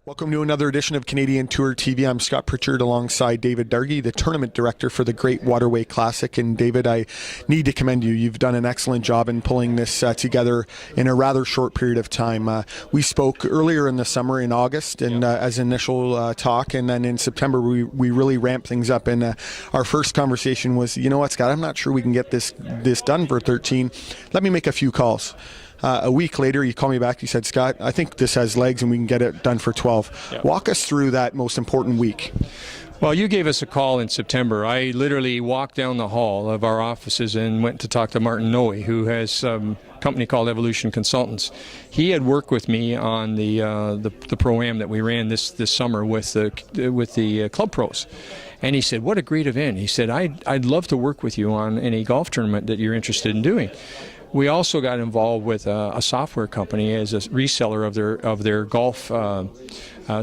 Welcome to another edition of Canadian Tour TV. I'm Scott Pritchard alongside David Dargie, the tournament director for the Great Waterway Classic. And David, I need to commend you. You've done an excellent job in pulling this together in a rather short period of time. We spoke earlier in the summer in August and as initial talk, and then in September we really ramped things up. And our first conversation was, you know what, Scott, I'm not sure we can get this done for 13. Let me make a few calls. A week later, you called me back. You said, Scott, I think this has legs and we can get it done for 12. Yeah. Walk us through that most important week. Well, you gave us a call in September. I literally walked down the hall of our offices and went to talk to Martin Noe, who has a company called Evolution Consultants. He had worked with me on the Pro-Am that we ran this summer with the Club Pros. And he said, what a great event. He said, I'd love to work with you on any golf tournament that you're interested in doing. We also got involved with a software company as a reseller of their golf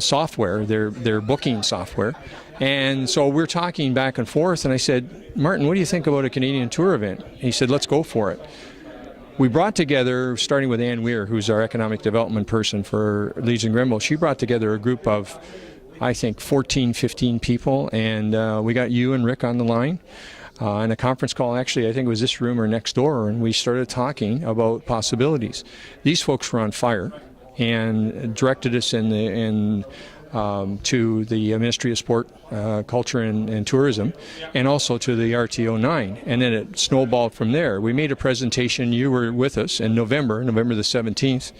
software, their booking software. And so we're talking back and forth, and I said, Martin, what do you think about a Canadian Tour event? He said, let's go for it. We brought together, starting with Ann Weir, who's our economic development person for Legion Grenville, she brought together a group of, I think, 14, 15 people, and we got you and Rick on the line. In a conference call, actually, I think it was this room or next door, and we started talking about possibilities. These folks were on fire and directed us to the Ministry of Sport, Culture and Tourism, and also to the RTO9. And then it snowballed from there. We made a presentation, you were with us, in November the 17th,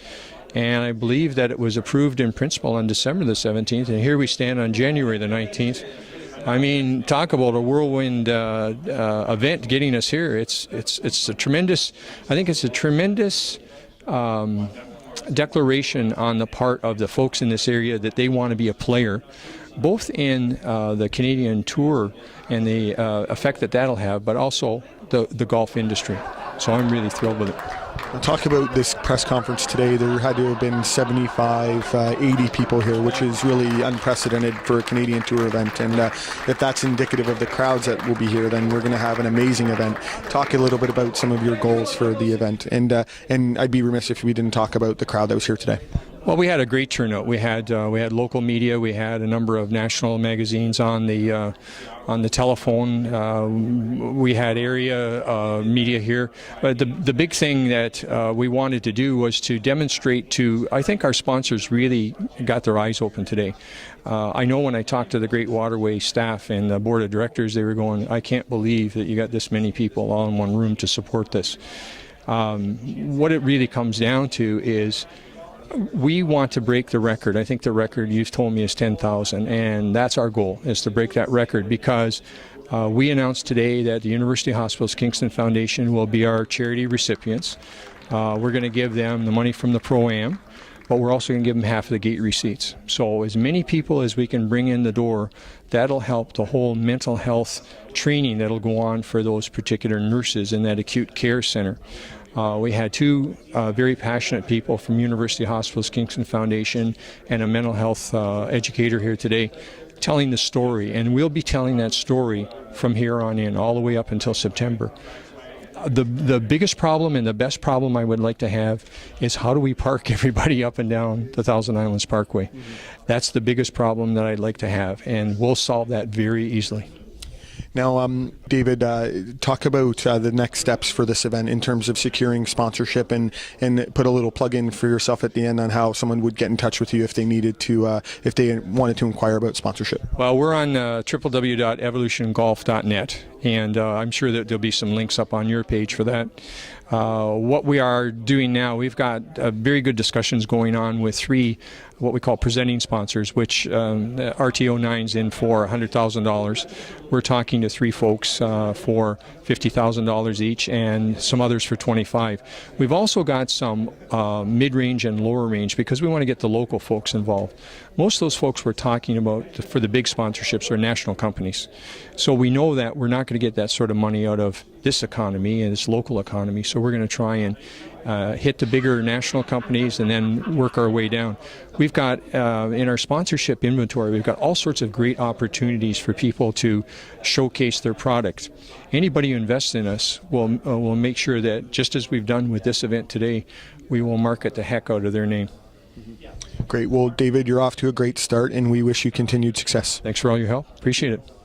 and I believe that it was approved in principle on December the 17th, and here we stand on January the 19th. I mean, talk about a whirlwind event getting us here. It's a tremendous, I think it's a tremendous declaration on the part of the folks in this area that they want to be a player, both in the Canadian Tour and the effect that that'll have, but also the golf industry. So I'm really thrilled with it. We'll talk about this press conference today. There had to have been 75, 80 people here, which is really unprecedented for a Canadian Tour event. And if that's indicative of the crowds that will be here, then we're going to have an amazing event. Talk a little bit about some of your goals for the event. And I'd be remiss if we didn't talk about the crowd that was here today. Well, we had a great turnout. We had local media. We had a number of national magazines on the telephone. We had area media here. But the big thing that we wanted to do was to demonstrate to, I think our sponsors really got their eyes open today. I know when I talked to the Great Waterway staff and the board of directors, they were going, I can't believe that you got this many people all in one room to support this. What it really comes down to is we want to break the record. I think the record you've told me is 10,000, and that's our goal, is to break that record, because we announced today that the University Hospitals Kingston Foundation will be our charity recipients. We're going to give them the money from the Pro-Am, but we're also going to give them half of the gate receipts. So as many people as we can bring in the door, that'll help the whole mental health training that'll go on for those particular nurses in that acute care center. We had two very passionate people from University Hospitals Kingston Foundation and a mental health educator here today telling the story, and we'll be telling that story from here on in, all the way up until September. The biggest problem and the best problem I would like to have is how do we park everybody up and down the Thousand Islands Parkway. That's the biggest problem that I'd like to have, and we'll solve that very easily. Now, David, talk about the next steps for this event in terms of securing sponsorship, and put a little plug in for yourself at the end on how someone would get in touch with you if they needed to, if they wanted to inquire about sponsorship. Well, we're on www.evolutiongolf.net, and I'm sure that there'll be some links up on your page for that. What we are doing now, we've got very good discussions going on with three what we call presenting sponsors, which RTO9's in for $100,000. We're talking to three folks for $50,000 each, and some others for $25,000. We've also got some mid-range and lower range, because we want to get the local folks involved. Most of those folks we're talking about for the big sponsorships are national companies. So we know that we're not going to get that sort of money out of this economy and this local economy, so we're going to try and hit the bigger national companies and then work our way down. We've got, in our sponsorship inventory, we've got all sorts of great opportunities for people to showcase their product. Anybody who invests in us will make sure that, just as we've done with this event today, we will market the heck out of their name. Great. Well, David, you're off to a great start, and we wish you continued success. Thanks for all your help. Appreciate it.